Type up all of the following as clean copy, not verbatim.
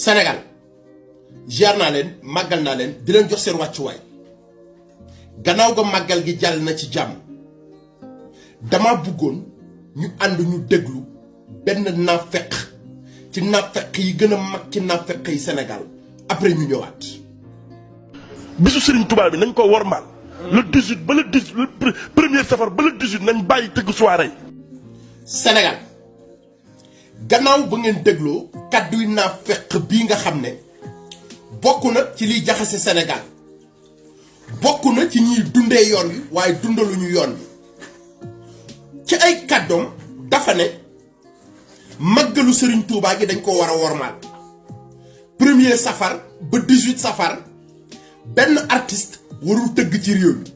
Sénégal jaar naa leen màggal naa leen di leen jox seen wàccuwaay gannaaw ga màggal gi jàll na ci jàmm dama bëggoon ñu ànd ñu déglu benn naafeq ci naafeq yi gën a mag ci naafeq yi Sénégal après ñu ñëwaat. bisu Serigne Touba bi nañ ko wormaal le 18 ba le 10 le premier safar ba le 18 nañ bàyyi tëgg soirée. Sénégal gannaaw ba ngeen dégloo kàddu yi naafeq bii nga xam ne bokk na ci liy jaxase Sénégal bokk na ci ñiy dundee yoon wi waaye dundaluñu yoon wi ci ay kàddoom dafa ne màggalu Serigne Touba gi dañ ko war a wormaal premier safar ba 18 safar benn artiste warul tëgg ci réew mi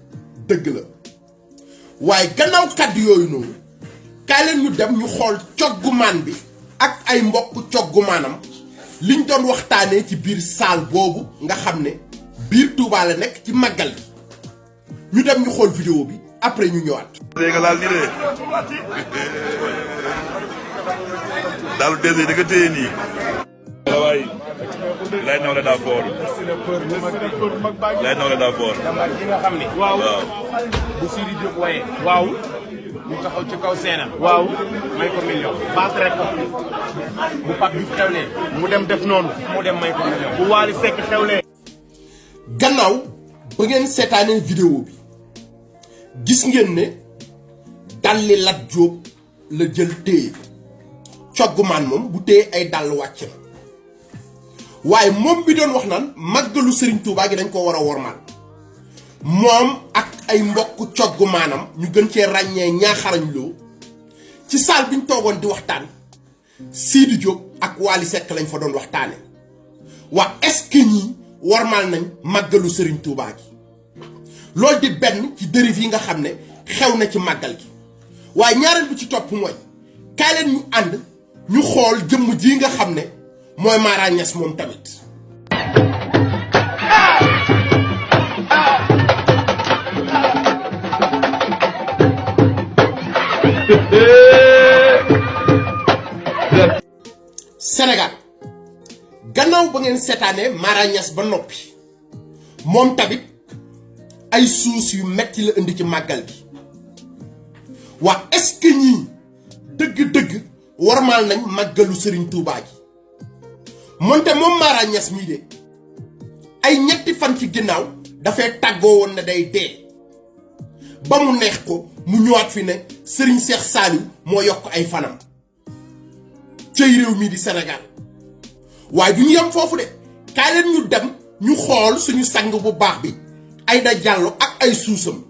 dëgg la waaye gannaaw kàddu yooyu noonu kaay leen ñu dem ñu xool coggumaan bi ak ay mbokk coggumaanam liñ doon waxtaanee ci biir saal boobu nga xam ne biir Touba la nekk ci màggal gi ñu dem ñu xool vidéo bi après ñu ñëwaat. léegi laal nii de daal dese da nga téye nii. waaye lay nawle daa foor lay nawle daa foor. yi nga xam ne. waaw bu Sidi Diop waaye. waaw ñu taxaw ci kaw seenam. waaw may ko million. baat rek bu Pape Diouf xewlee. mu dem def noonu. mu dem may ko million. bu Waly Seck xewlee. gannaaw ba ngeen seetaanee vidéo bi gis ngeen ne dalli Lat Diop la jël téye coggumaan moom bu téye ay dàll wàcc na waaye moom bi doon wax naan màggalu Serigne Touba gi dañ ko war a wormaal moom ak ay mbokk coggumaanam ñu gën cee ràññee ñaaxarañ loo ci saal bi ñu toogoon di waxtaan Sidi Diop ak Waly Seck lañ fa doon waxtaane waa est-ce que ñii wormaal nañ màggalu Serigne Touba gi loolu di benn ci dérive yi nga xam ne xew na ci màggal gi waaye ñaareel bi ci topp mooy kaay leen ñu ànd ñu xool jëmm ji nga xam ne mooy Mara Niass moom tamit. Sénégal gannaaw ba ngeen seetaanee Mara Niass ba noppi moom tamit ay suus yu metti la indi ci màggal gi waa est-ce que ñii dëgg-dëgg warmaal nañ màggalu Serigne Touba gi moonte moom Mara Niass mii de ay ñetti fan ci ginnaaw dafay tàggoo woon ne day dee ba mu neex ko mu ñëwaat fi ne Serigne Cheikh Saliou moo yokk ay fanam cëy réew mii di Sénégal waaye du ñu yem foofu de kaay leen ñu dem ñu xool suñu sang bu baax bi Aïda Diallo ak ay suusam.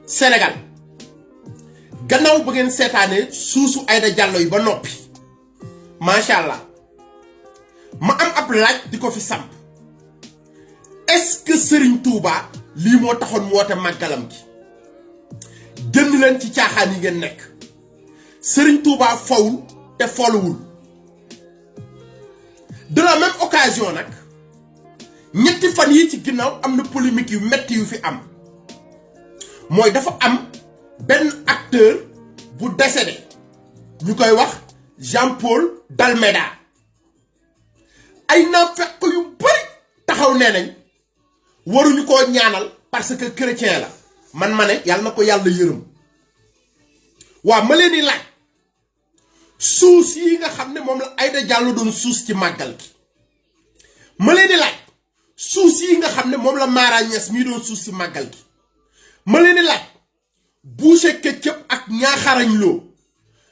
Sénégal gannaaw ba ngeen seetaanee suusu Aïda Diallo yi ba noppi macha allah ma am ab laaj di ko fi samp est-ce que Serigne Touba lii moo taxoon mu woote màggalam gi génn leen ci caaxaan yi ngeen nekk Serigne Touba fawul te foluwul de la même occasion nag ñetti fan yi ci ginnaaw am na polémique yu metti yu fi am mooy dafa am benn acteur bu décédé ñu koy wax Jean-Paul Dalméda ay naafeq yu bari taxaw nee nañ waruñu koo ñaanal parce que chrétien la man ma ne yàlla na ko yàlla yërëm waa ma leen di laaj suus yi nga xam ne moom la Aïda Diallo doon suus ci màggal gi ma leen di laaj suus yi nga xam ne moom la Mara Niass mii doon suus ci màggal gi ma leen di laaj Boucher Ketchup ak ñaaxarañ loo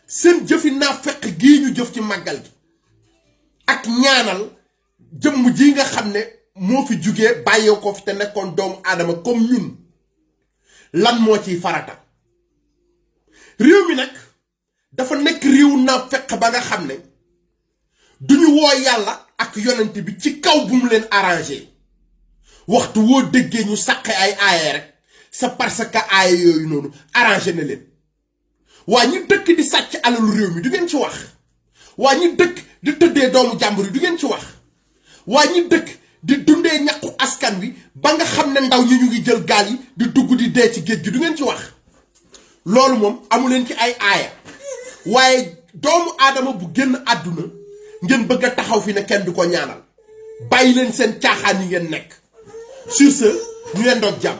seen jëfi naafeq gii ñu jëf ci màggal gi ak ñaanal jëmm ji nga xam ne moo fi jugee bàyyee ko fi te nekkoon doomu aadama comme ñun lan moo ciy farata réew mi nag dafa nekk réew naafeq ba nga xam ne duñu woo yàlla ak yonent bi ci kaw bu mu leen arrangé waxtu woo déggee ñu sàqe ay aaye rek c'est parce que aaye yooyu noonu arrangé na leen waa ñi dëkk di sàcc alalu réew mi du ngeen ci wax waa ñi dëkk di tëddee doomu jàmbur yi du ngeen ci wax waa ñi dëkk di dundee ñaqu askan wi ba nga xam ne ndaw ñi ñu ngi jël gaal yi di dugg di dee ci géej gi du ngeen ci wax loolu moom amu leen ci ay aaya waaye doomu aadama bu génn àdduna ngeen bëgg a taxaw fi ne kenn du ko ñaanal bàyyi leen seen caaxaan yi ngeen nekk sur ce ñu leen doon jàmm